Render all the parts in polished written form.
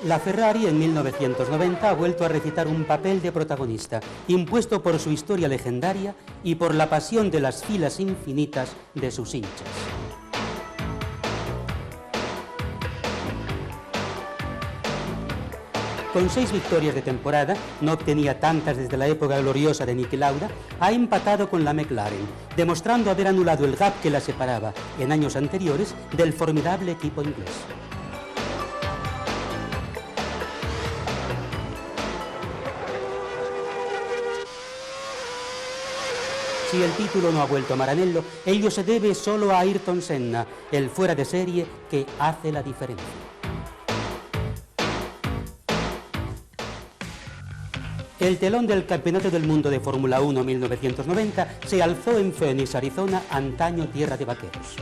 La Ferrari en 1990 ha vuelto a recitar un papel de protagonista, impuesto por su historia legendaria y por la pasión de las filas infinitas de sus hinchas. Con 6 victorias de temporada, no obtenía tantas desde la época gloriosa de Niki Lauda, ha empatado con la McLaren, demostrando haber anulado el gap que la separaba en años anteriores del formidable equipo inglés. Si el título no ha vuelto a Maranello, ello se debe solo a Ayrton Senna, el fuera de serie que hace la diferencia. El telón del Campeonato del Mundo de Fórmula 1 1990 se alzó en Phoenix, Arizona, antaño tierra de vaqueros.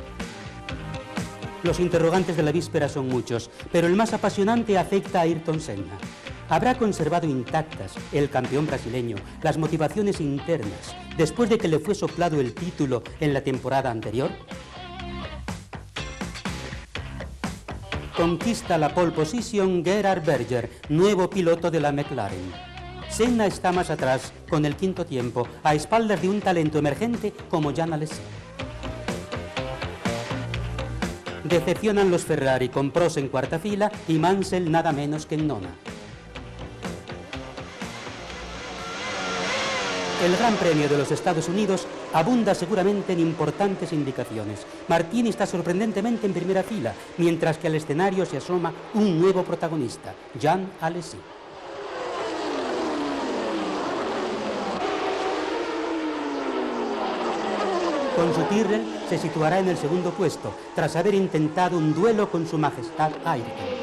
Los interrogantes de la víspera son muchos, pero el más apasionante afecta a Ayrton Senna. ¿Habrá conservado intactas el campeón brasileño las motivaciones internas después de que le fue soplado el título en la temporada anterior? Conquista la pole position Gerhard Berger, nuevo piloto de la McLaren. Senna está más atrás, con el quinto tiempo, a espaldas de un talento emergente como Jean Alesi. Decepcionan los Ferrari con Prost en cuarta fila y Mansell nada menos que en nona. El Gran Premio de los Estados Unidos abunda seguramente en importantes indicaciones. Martini está sorprendentemente en primera fila, mientras que al escenario se asoma un nuevo protagonista, Jean Alesi. Con su Tyrrell se situará en el segundo puesto, tras haber intentado un duelo con su majestad Ayrton.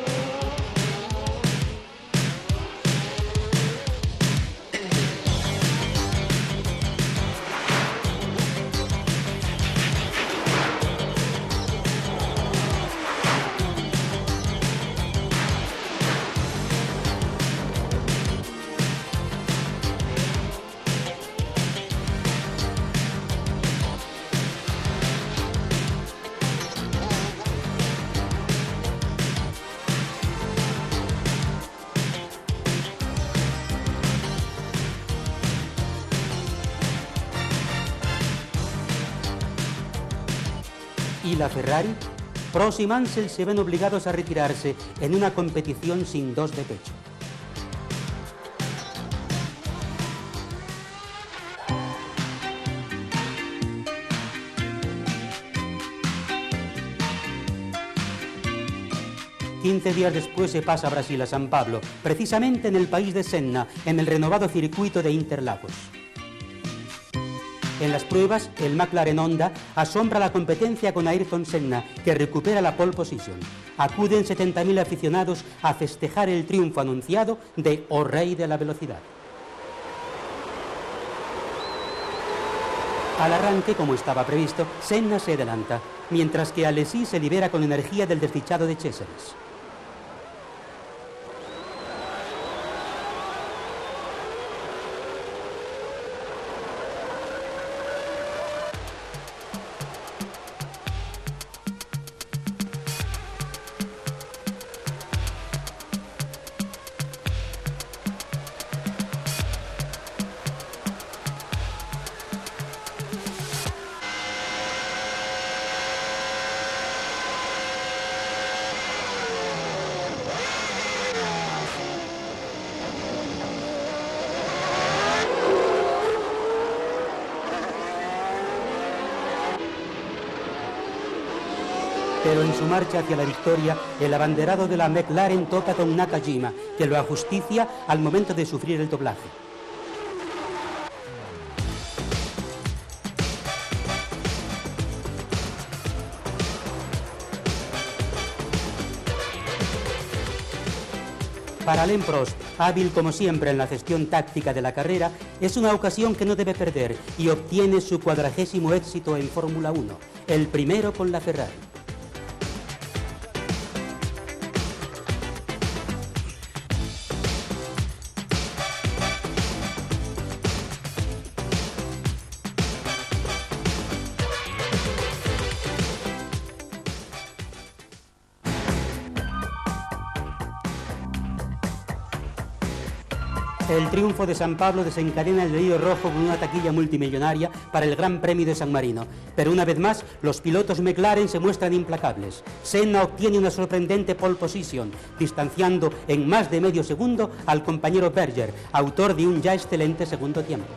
¿Y la Ferrari? Prost y Mansell se ven obligados a retirarse en una competición sin dos de pecho. «15 días después se pasa a Brasil, a San Pablo, precisamente en el país de Senna, en el renovado circuito de Interlagos. En las pruebas, el McLaren Honda asombra la competencia con Ayrton Senna, que recupera la pole position. Acuden 70.000 aficionados a festejar el triunfo anunciado de O Rey de la Velocidad. Al arranque, como estaba previsto, Senna se adelanta, mientras que Alesi se libera con energía del desdichado de Césares. Pero en su marcha hacia la victoria, el abanderado de la McLaren toca con Nakajima, que lo ajusticia al momento de sufrir el doblaje. Para Alain Prost, hábil como siempre en la gestión táctica de la carrera, es una ocasión que no debe perder y obtiene su 40º éxito en Fórmula 1, el primero con la Ferrari. El triunfo de San Pablo desencadena el hilo rojo con una taquilla multimillonaria para el Gran Premio de San Marino. Pero una vez más, los pilotos McLaren se muestran implacables. Senna obtiene una sorprendente pole position, distanciando en más de medio segundo al compañero Berger, autor de un ya excelente segundo tiempo.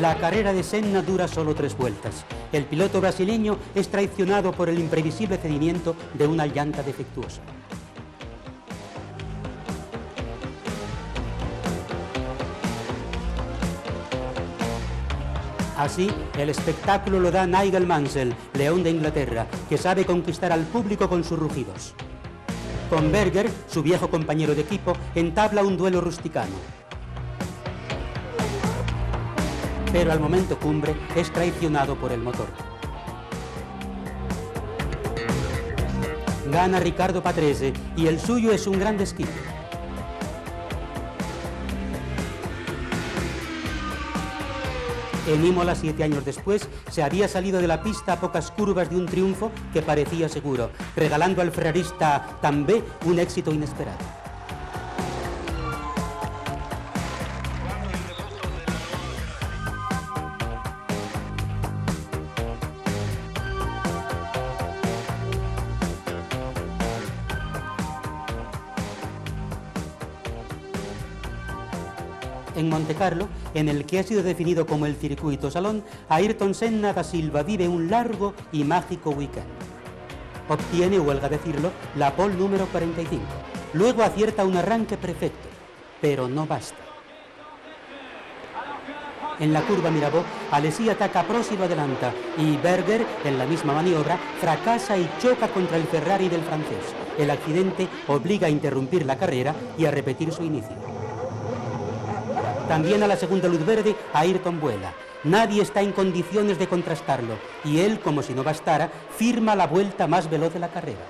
La carrera de Senna dura solo 3 vueltas. El piloto brasileño es traicionado por el imprevisible cedimiento de una llanta defectuosa. Así, el espectáculo lo da Nigel Mansell, león de Inglaterra, que sabe conquistar al público con sus rugidos. Con Berger, su viejo compañero de equipo, entabla un duelo rusticano. Pero al momento cumbre es traicionado por el motor. Gana Riccardo Patrese y el suyo es un gran desquite. En Imola, 7 años después, se había salido de la pista a pocas curvas de un triunfo que parecía seguro, regalando al ferrarista Tambay un éxito inesperado. En Montecarlo, en el que ha sido definido como el circuito salón, Ayrton Senna da Silva vive un largo y mágico weekend. Obtiene, huelga decirlo, la pole número 45. Luego acierta un arranque perfecto, pero no basta. En la curva Mirabeau, Alesi ataca a Prost y lo adelanta, y Berger, en la misma maniobra, fracasa y choca contra el Ferrari del francés. El accidente obliga a interrumpir la carrera y a repetir su inicio. También a la segunda luz verde, Ayrton vuela. Nadie está en condiciones de contrastarlo, y él, como si no bastara, firma la vuelta más veloz de la carrera.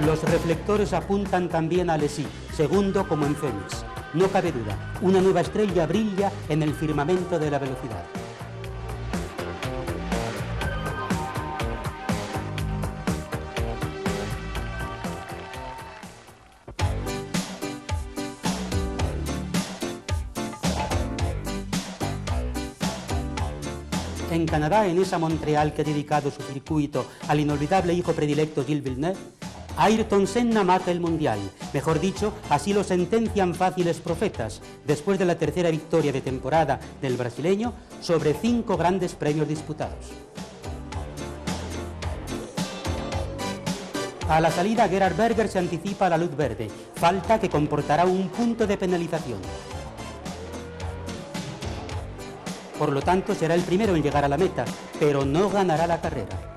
Los reflectores apuntan también a Alesi, segundo como en Phoenix. No cabe duda, una nueva estrella brilla en el firmamento de la velocidad. En Canadá, en esa Montreal que ha dedicado su circuito al inolvidable hijo predilecto Gilles Villeneuve, Ayrton Senna mata el Mundial. Mejor dicho, así lo sentencian fáciles profetas, después de la tercera victoria de temporada del brasileño sobre 5 grandes premios disputados. A la salida, Gerhard Berger se anticipa a la luz verde, falta que comportará un punto de penalización. Por lo tanto, será el primero en llegar a la meta, pero no ganará la carrera.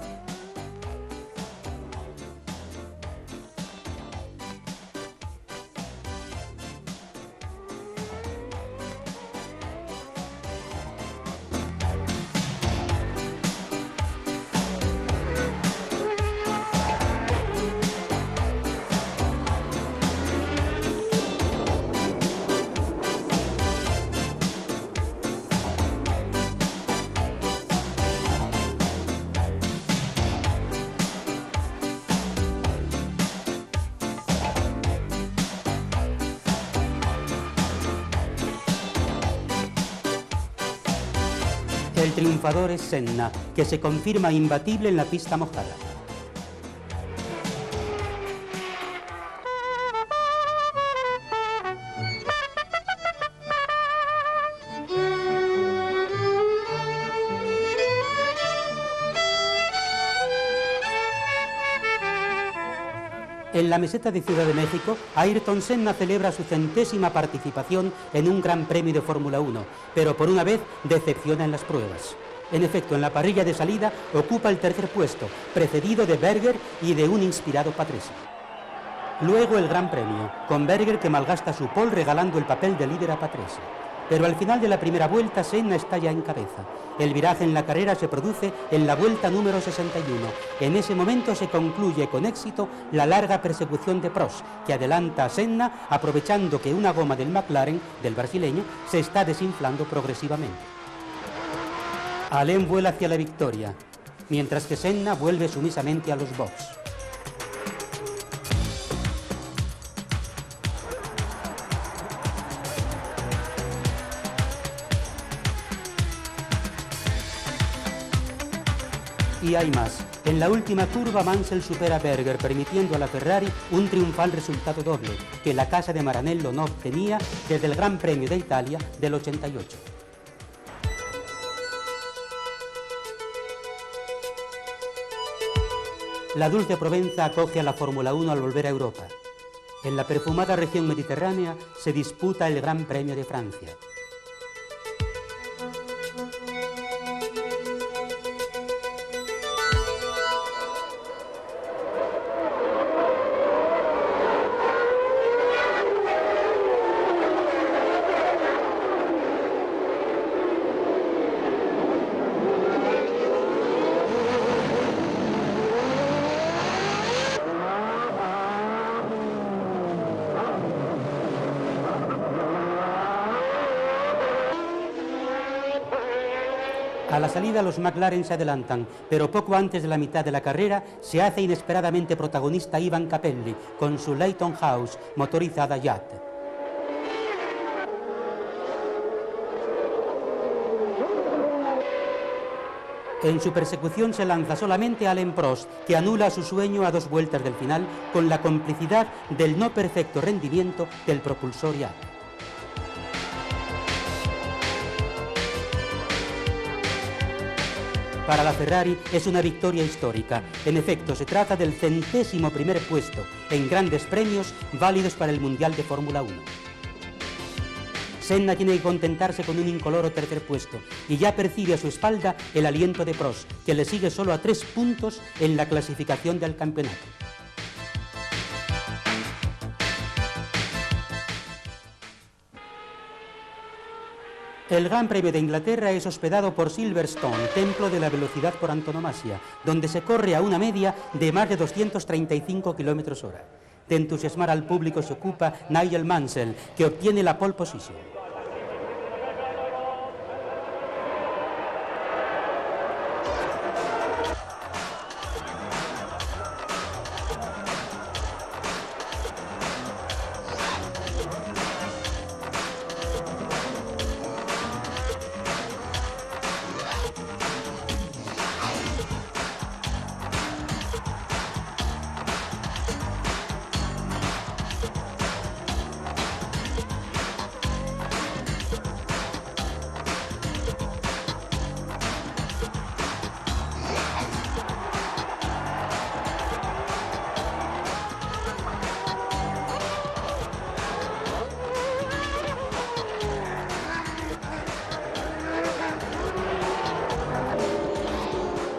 El triunfador es Senna, que se confirma imbatible en la pista mojada. En la meseta de Ciudad de México, Ayrton Senna celebra su 100ª participación en un Gran Premio de Fórmula 1, pero por una vez decepciona en las pruebas. En efecto, en la parrilla de salida ocupa el tercer puesto, precedido de Berger y de un inspirado Patrese. Luego el Gran Premio, con Berger que malgasta su pole regalando el papel de líder a Patrese. Pero al final de la primera vuelta, Senna está ya en cabeza. El viraje en la carrera se produce en la vuelta número 61. En ese momento se concluye con éxito la larga persecución de Prost, que adelanta a Senna, aprovechando que una goma del McLaren, del brasileño, se está desinflando progresivamente. Alain vuela hacia la victoria, mientras que Senna vuelve sumisamente a los box. Y hay más. En la última curva, Mansell supera a Berger, permitiendo a la Ferrari un triunfal resultado doble, que la casa de Maranello no obtenía desde el Gran Premio de Italia del 88. La dulce Provenza acoge a la Fórmula 1 al volver a Europa. En la perfumada región mediterránea se disputa el Gran Premio de Francia. A la salida los McLaren se adelantan, pero poco antes de la mitad de la carrera se hace inesperadamente protagonista Ivan Capelli con su Leyton House motorizada Yacht. En su persecución se lanza solamente Alain Prost, que anula su sueño a 2 vueltas del final con la complicidad del no perfecto rendimiento del propulsor Yacht. Para la Ferrari es una victoria histórica. En efecto, se trata del 101º puesto en grandes premios válidos para el Mundial de Fórmula 1. Senna tiene que contentarse con un incoloro tercer puesto y ya percibe a su espalda el aliento de Prost, que le sigue solo a 3 puntos en la clasificación del campeonato. El Gran Premio de Inglaterra es hospedado por Silverstone, templo de la velocidad por antonomasia, donde se corre a una media de más de 235 km/h. De entusiasmar al público se ocupa Nigel Mansell, que obtiene la pole position.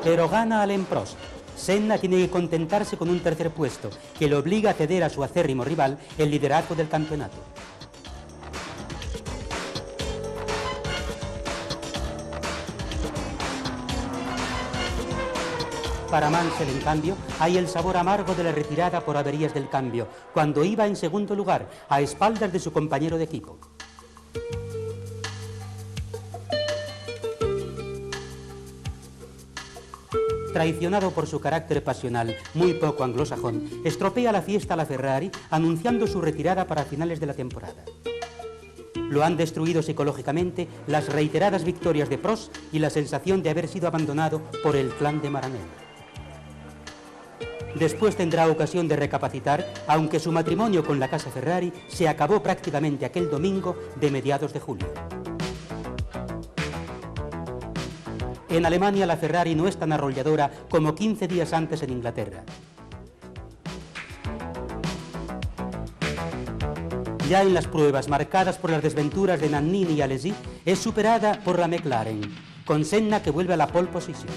Pero gana Alain Prost. Senna tiene que contentarse con un tercer puesto, que le obliga a ceder a su acérrimo rival el liderazgo del campeonato. Para Mansell, en cambio, hay el sabor amargo de la retirada por averías del cambio, cuando iba en segundo lugar, a espaldas de su compañero de equipo. Traicionado por su carácter pasional, muy poco anglosajón, estropea la fiesta a la Ferrari, anunciando su retirada para finales de la temporada. Lo han destruido psicológicamente las reiteradas victorias de Prost y la sensación de haber sido abandonado por el clan de Maranello. Después tendrá ocasión de recapacitar, aunque su matrimonio con la casa Ferrari se acabó prácticamente aquel domingo de mediados de julio. En Alemania la Ferrari no es tan arrolladora como 15 días antes en Inglaterra. Ya en las pruebas marcadas por las desventuras de Nannini y Alesi, es superada por la McLaren, con Senna que vuelve a la pole position.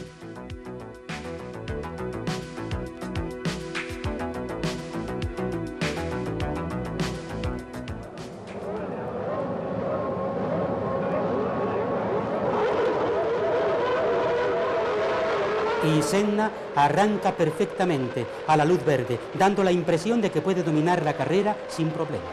Y Senna arranca perfectamente a la luz verde, dando la impresión de que puede dominar la carrera sin problemas.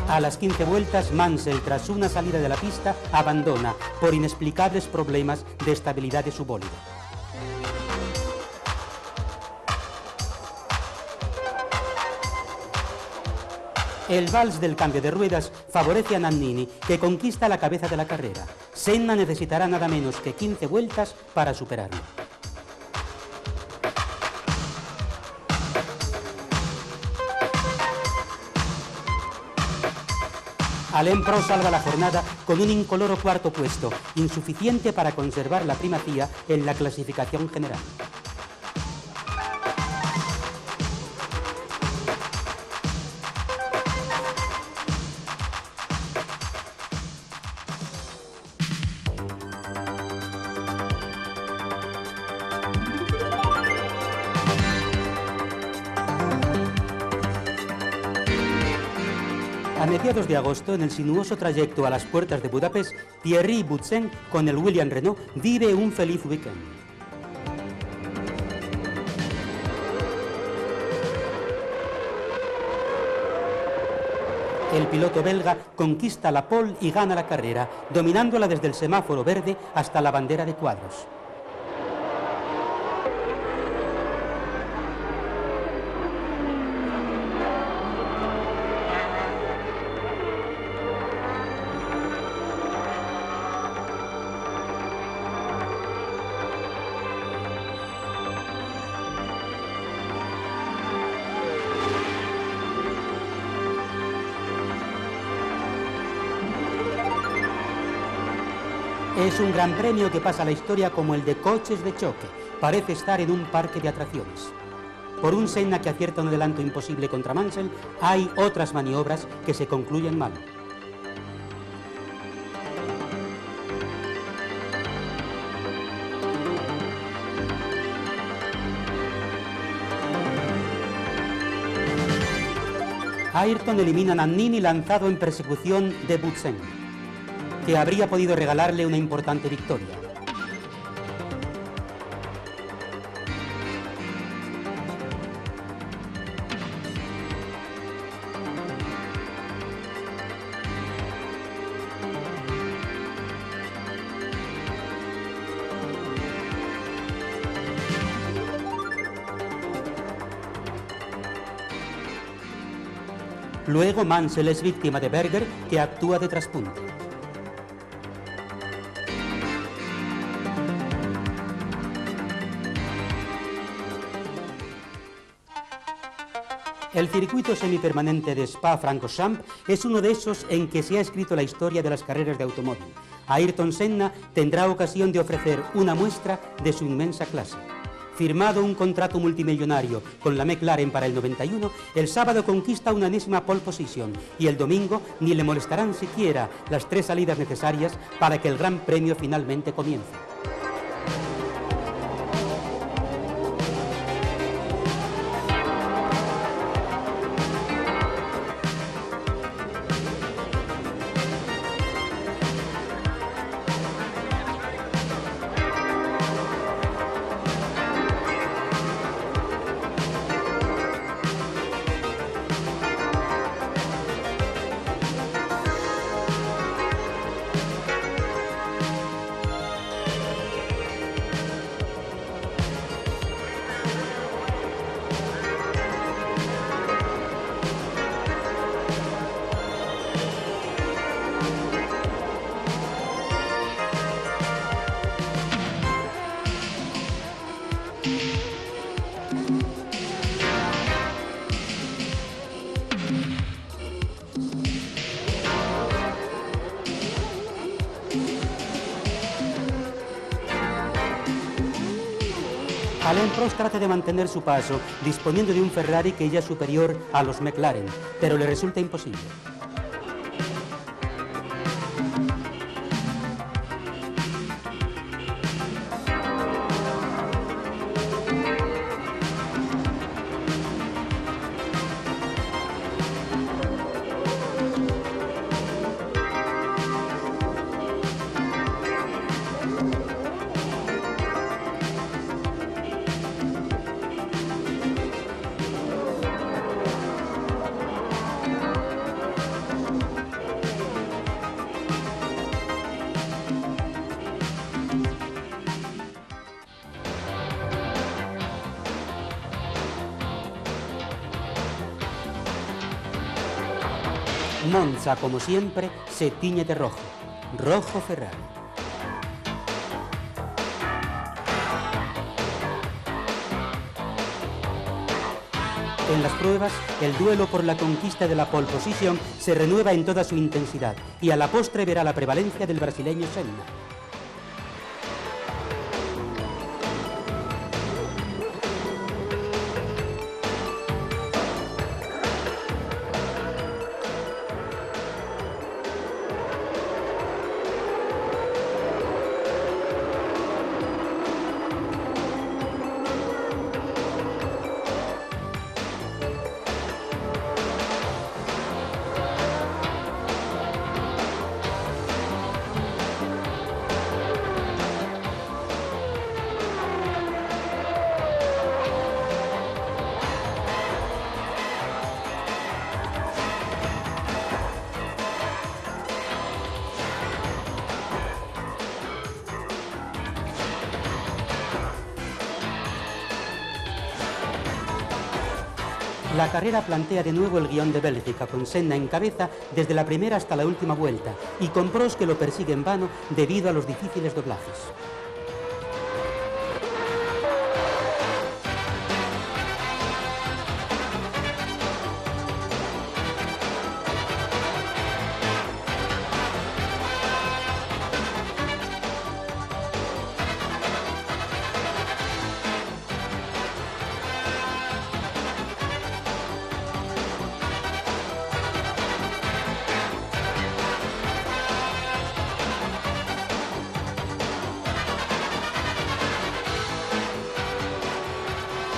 A las 15 vueltas, Mansell, tras una salida de la pista, abandona por inexplicables problemas de estabilidad de su bólido. El vals del cambio de ruedas favorece a Nannini, que conquista la cabeza de la carrera. Senna necesitará nada menos que 15 vueltas para superarlo. Alain Prost salva la jornada con un incoloro cuarto puesto, insuficiente para conservar la primacía en la clasificación general. A mediados de agosto, en el sinuoso trayecto a las puertas de Budapest, Thierry Boutsen, con el Williams Renault, vive un feliz weekend. El piloto belga conquista la pole y gana la carrera, dominándola desde el semáforo verde hasta la bandera de cuadros. Es un gran premio que pasa a la historia como el de coches de choque. Parece estar en un parque de atracciones. Por un Senna que acierta un adelanto imposible contra Mansell, hay otras maniobras que se concluyen mal. Ayrton elimina a Nannini lanzado en persecución de Boutsen, que habría podido regalarle una importante victoria. Luego Mansell es víctima de Berger, que actúa de traspunte. El circuito semipermanente de Spa-Francorchamps es uno de esos en que se ha escrito la historia de las carreras de automóvil. Ayrton Senna tendrá ocasión de ofrecer una muestra de su inmensa clase. Firmado un contrato multimillonario con la McLaren para el 91, el sábado conquista una enésima pole position y el domingo ni le molestarán siquiera las 3 salidas necesarias para que el Gran Premio finalmente comience. Alain Prost trata de mantener su paso, disponiendo de un Ferrari que ya es superior a los McLaren, pero le resulta imposible. Monza, como siempre, se tiñe de rojo. Rojo Ferrari. En las pruebas, el duelo por la conquista de la pole position se renueva en toda su intensidad y a la postre verá la prevalencia del brasileño Senna. La carrera plantea de nuevo el guión de Bélgica, con Senna en cabeza desde la primera hasta la última vuelta, y con Prost que lo persigue en vano debido a los difíciles doblajes.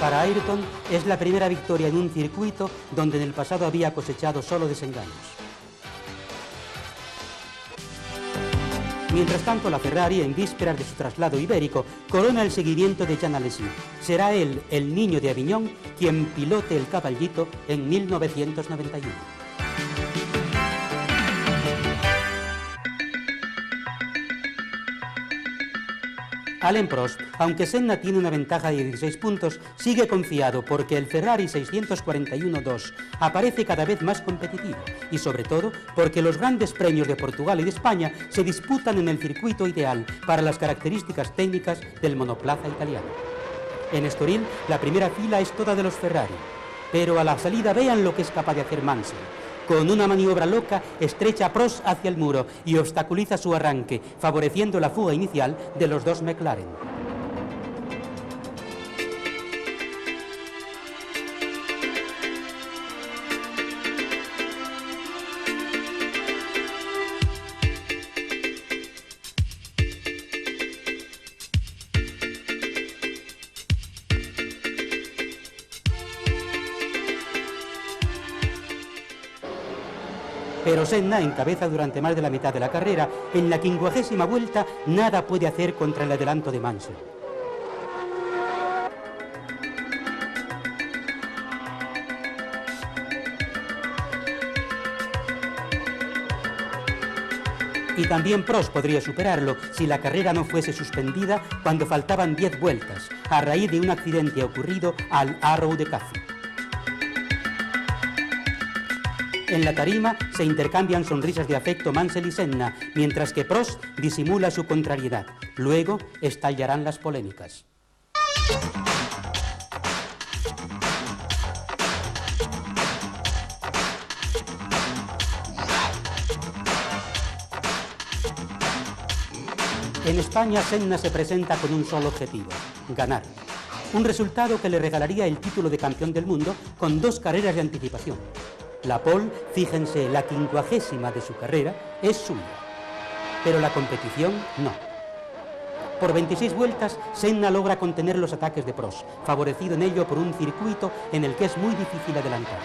Para Ayrton es la primera victoria en un circuito donde en el pasado había cosechado solo desengaños. Mientras tanto, la Ferrari, en vísperas de su traslado ibérico, corona el seguimiento de Jean Alesi. Será él, el niño de Aviñón, quien pilote el caballito en 1991. Alain Prost, aunque Senna tiene una ventaja de 16 puntos, sigue confiado porque el Ferrari 641-2 aparece cada vez más competitivo y sobre todo porque los grandes premios de Portugal y de España se disputan en el circuito ideal para las características técnicas del monoplaza italiano. En Estoril, la primera fila es toda de los Ferrari, pero a la salida vean lo que es capaz de hacer Mansell. Con una maniobra loca, estrecha a Prost hacia el muro y obstaculiza su arranque, favoreciendo la fuga inicial de los dos McLaren. Pero Senna encabeza durante más de la mitad de la carrera. En la 50ª vuelta nada puede hacer contra el adelanto de Mansell. Y también Prost podría superarlo si la carrera no fuese suspendida cuando faltaban 10 vueltas, a raíz de un accidente ocurrido al Arrow de Caza. En la tarima se intercambian sonrisas de afecto Mansell y Senna, mientras que Prost disimula su contrariedad. Luego estallarán las polémicas. En España, Senna se presenta con un solo objetivo: ganar. un resultado que le regalaría el título de campeón del mundo con 2 carreras de anticipación. La pole, fíjense, la 50ª de su carrera, es suya, pero la competición no. Por 26 vueltas, Senna logra contener los ataques de Prost, favorecido en ello por un circuito en el que es muy difícil adelantar.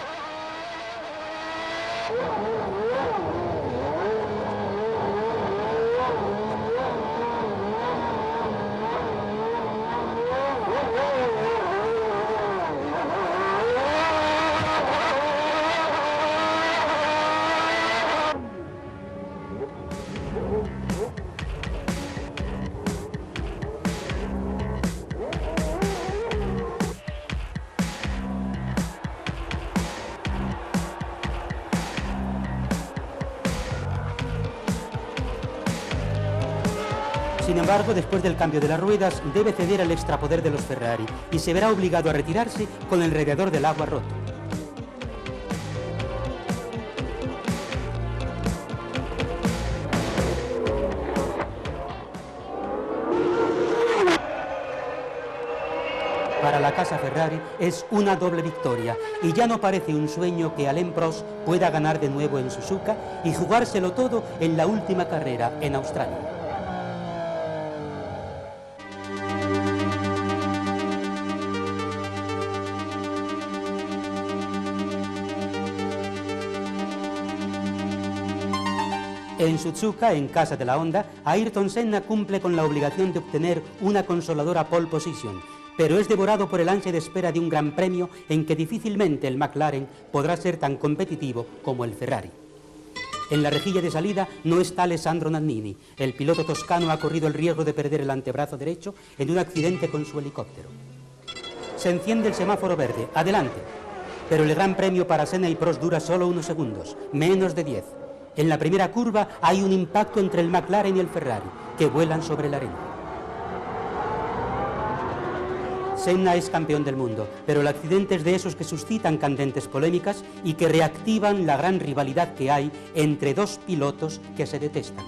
Sin embargo, después del cambio de las ruedas, debe ceder al extrapoder de los Ferrari y se verá obligado a retirarse con el radiador del agua roto. Para la casa Ferrari es una doble victoria y ya no parece un sueño que Alain Prost pueda ganar de nuevo en Suzuka y jugárselo todo en la última carrera en Australia. En Suzuka, en casa de la Honda, Ayrton Senna cumple con la obligación de obtener una consoladora pole position, pero es devorado por el ansia de espera de un gran premio en que difícilmente el McLaren podrá ser tan competitivo como el Ferrari. En la rejilla de salida no está Alessandro Nannini. El piloto toscano ha corrido el riesgo de perder el antebrazo derecho en un accidente con su helicóptero. Se enciende el semáforo verde. ¡Adelante! Pero el gran premio para Senna y Prost dura solo unos segundos, menos de 10. En la primera curva hay un impacto entre el McLaren y el Ferrari, que vuelan sobre la arena. Senna es campeón del mundo, pero el accidente es de esos que suscitan candentes polémicas y que reactivan la gran rivalidad que hay entre 2 pilotos que se detestan.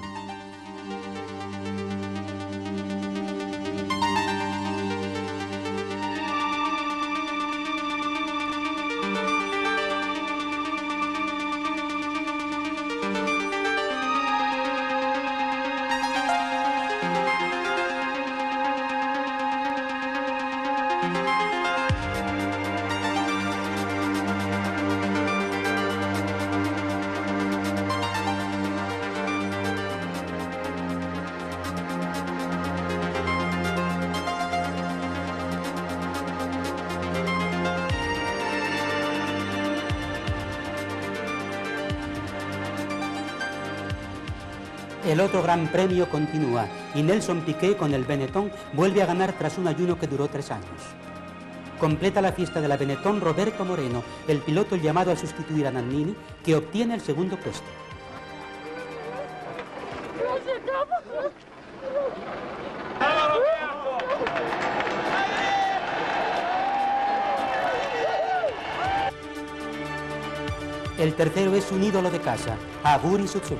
El otro gran premio continúa y Nelson Piquet con el Benetton vuelve a ganar tras un ayuno que duró 3 años. Completa la fiesta de la Benetton Roberto Moreno, el piloto llamado a sustituir a Nannini, que obtiene el segundo puesto. El tercero es un ídolo de casa, Aguri Suzuki.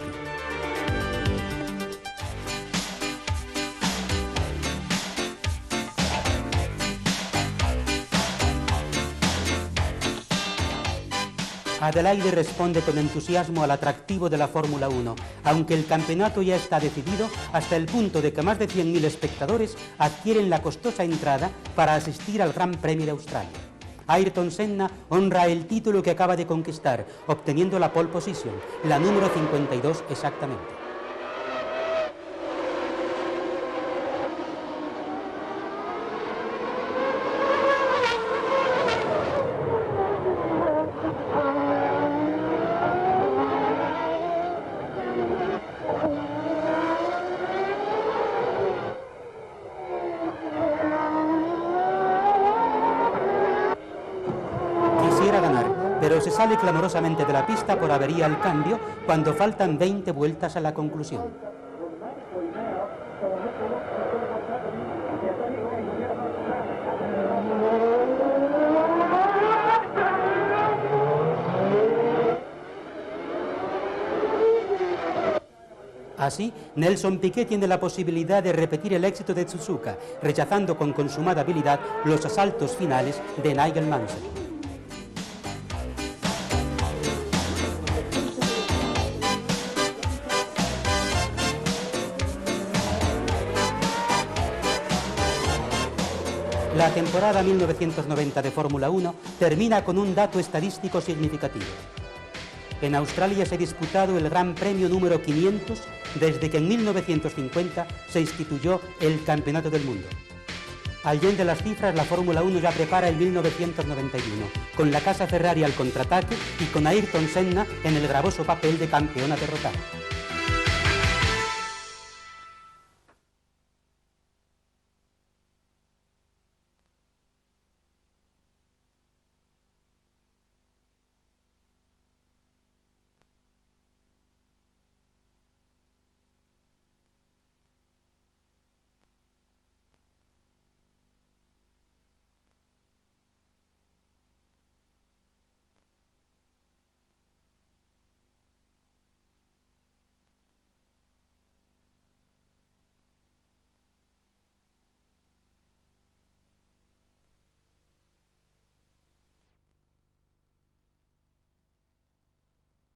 Adelaide responde con entusiasmo al atractivo de la Fórmula 1, aunque el campeonato ya está decidido hasta el punto de que más de 100.000 espectadores adquieren la costosa entrada para asistir al Gran Premio de Australia. Ayrton Senna honra el título que acaba de conquistar, obteniendo la pole position, la número 52 exactamente. Pero se sale clamorosamente de la pista por avería al cambio cuando faltan 20 vueltas a la conclusión. Así, Nelson Piquet tiene la posibilidad de repetir el éxito de Suzuka, rechazando con consumada habilidad los asaltos finales de Nigel Mansell. La temporada 1990 de Fórmula 1 termina con un dato estadístico significativo. En Australia se ha disputado el Gran Premio número 500 desde que en 1950 se instituyó el Campeonato del Mundo. Allende las cifras, la Fórmula 1 ya prepara el 1991, con la casa Ferrari al contraataque y con Ayrton Senna en el gravoso papel de campeón a derrotar.